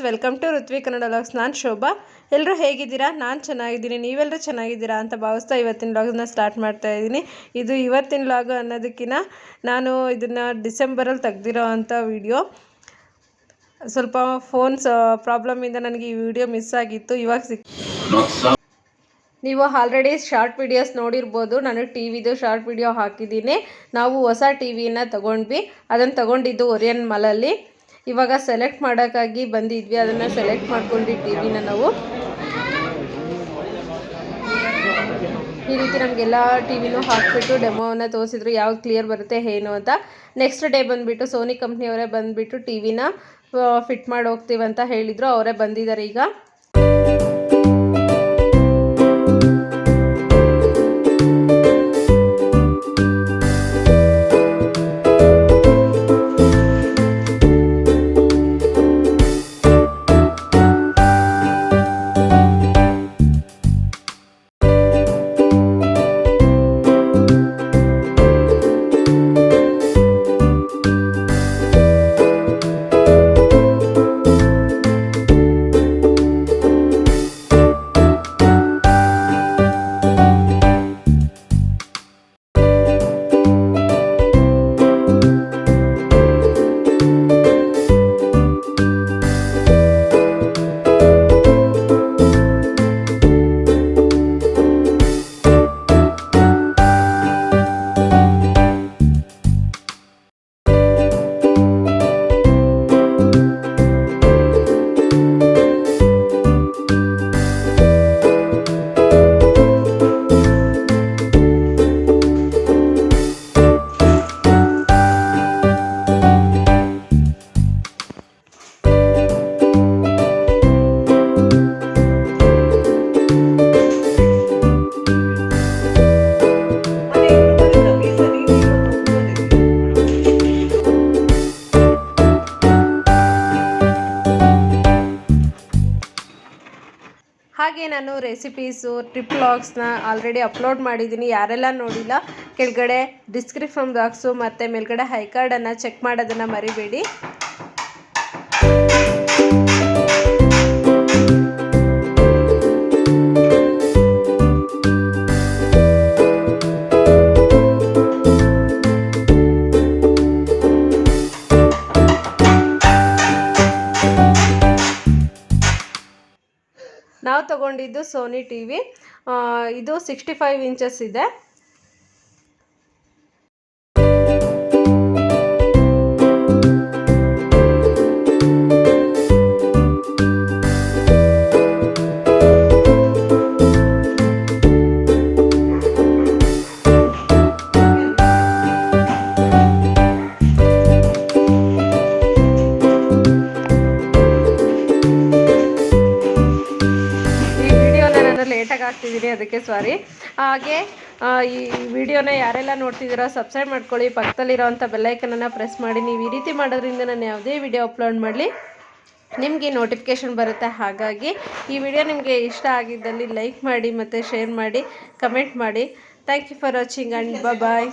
Welcome to Ruthvi Kannada vlogs. ನಾನು ಶೋಭಾ. ಎಲ್ಲರೂ ಹೇಗಿದ್ದೀರಾ? ನಾನು ಚೆನ್ನಾಗಿದ್ದೀನಿ, ನೀವೆಲ್ಲರೂ ಚೆನ್ನಾಗಿದ್ದೀರಾ ಅಂತ ಭಾವಿಸ್ತಾ ಇವತ್ತಿನ ವ್ಲಾಗ್ನ ಸ್ಟಾರ್ಟ್ ಮಾಡ್ತಾ ಇದ್ದೀನಿ. ಇದು ಇವತ್ತಿನ ವ್ಲಾಗ್ ಅನ್ನೋದಕ್ಕಿಂತ ನಾನು ಇದನ್ನು ಡಿಸೆಂಬರಲ್ಲಿ ತೆಗ್ದಿರೋ ಅಂಥ ವಿಡಿಯೋ. ಸ್ವಲ್ಪ ಫೋನ್ಸ್ ಪ್ರಾಬ್ಲಮಿಂದ ನನಗೆ ಈ ವಿಡಿಯೋ ಮಿಸ್ ಆಗಿತ್ತು. ಇವಾಗ ನೀವು ಆಲ್ರೆಡಿ ಶಾರ್ಟ್ ವಿಡಿಯೋಸ್ ನೋಡಿರ್ಬೋದು. ನಾನು ಟಿವಿದು ಶಾರ್ಟ್ ವಿಡಿಯೋ ಹಾಕಿದ್ದೀನಿ. ನಾವು ಹೊಸ ಟಿವಿನ ತೊಗೊಂಡ್ವಿ. ಅದನ್ನು ತೊಗೊಂಡಿದ್ದು ಒರಿಯನ್ ಮಾಲಲ್ಲಿ. ಇವಾಗ ಸೆಲೆಕ್ಟ್ ಮಾಡೋಕ್ಕಾಗಿ ಬಂದಿದ್ವಿ. ಅದನ್ನು ಸೆಲೆಕ್ಟ್ ಮಾಡ್ಕೊಂಡು ಟಿವಿನ ನಾವು ಈ ರೀತಿ ನಮಗೆಲ್ಲ ಟಿವಿನೂ ಹಾಕಿಬಿಟ್ಟು ಡೆಮೋವನ್ನು ತೋರಿಸಿದ್ರು, ಯಾವ್ದು ಕ್ಲಿಯರ್ ಬರುತ್ತೆ ಏನು ಅಂತ. ನೆಕ್ಸ್ಟ್ ಡೇ ಬಂದುಬಿಟ್ಟು ಸೋನಿ ಕಂಪ್ನಿಯವರೇ ಬಂದುಬಿಟ್ಟು ಟಿವಿನ ಫಿಟ್ ಮಾಡಿ ಹೋಗ್ತೀವಂತ ಹೇಳಿದರು. ಅವರೇ ಬಂದಿದ್ದಾರೆ ಈಗ. ಹಾಗೆ ನಾನು ರೆಸಿಪೀಸು ಟ್ರಿಪ್ ವ್ಲಾಗ್ಸ್ನ ಆಲ್ರೆಡಿ ಅಪ್ಲೋಡ್ ಮಾಡಿದ್ದೀನಿ. ಯಾರೆಲ್ಲ ನೋಡಿಲ್ಲ ಕೆಳಗಡೆ ಡಿಸ್ಕ್ರಿಪ್ಷನ್ ಬಾಕ್ಸು ಮತ್ತು ಮೇಲ್ಗಡೆ ಐ ಕಾರ್ಡನ್ನು ಚೆಕ್ ಮಾಡೋದನ್ನು ಮರಿಬೇಡಿ. ನಾವು ತಗೊಂಡಿದ್ದು ಸೋನಿ ಟಿವಿ. ಇದು 65 ಇಂಚಸ್ ಇದೆ. ಲೇಟಾಗಿ ಆಗ್ತಿದ್ದೀನಿ, ಅದಕ್ಕೆ ಸಾರಿ. ಹಾಗೆ ಈ ವಿಡಿಯೋನ ಯಾರೆಲ್ಲ ನೋಡ್ತಿದ್ದೀರೋ ಸಬ್ಸ್ಕ್ರೈಬ್ ಮಾಡ್ಕೊಳ್ಳಿ, ಪಕ್ಕದಲ್ಲಿರೋವಂಥ ಬೆಲ್ಲೈಕನನ್ನು ಪ್ರೆಸ್ ಮಾಡಿ. ನೀವು ಈ ರೀತಿ ಮಾಡೋದ್ರಿಂದ ನಾನು ಯಾವುದೇ ವಿಡಿಯೋ ಅಪ್ಲೋಡ್ ಮಾಡಲಿ ನಿಮಗೆ ನೋಟಿಫಿಕೇಷನ್ ಬರುತ್ತೆ. ಹಾಗಾಗಿ ಈ ವಿಡಿಯೋ ನಿಮಗೆ ಇಷ್ಟ ಆಗಿದ್ದಲ್ಲಿ ಲೈಕ್ ಮಾಡಿ ಮತ್ತು ಶೇರ್ ಮಾಡಿ, ಕಮೆಂಟ್ ಮಾಡಿ. Thank you for watching and bye.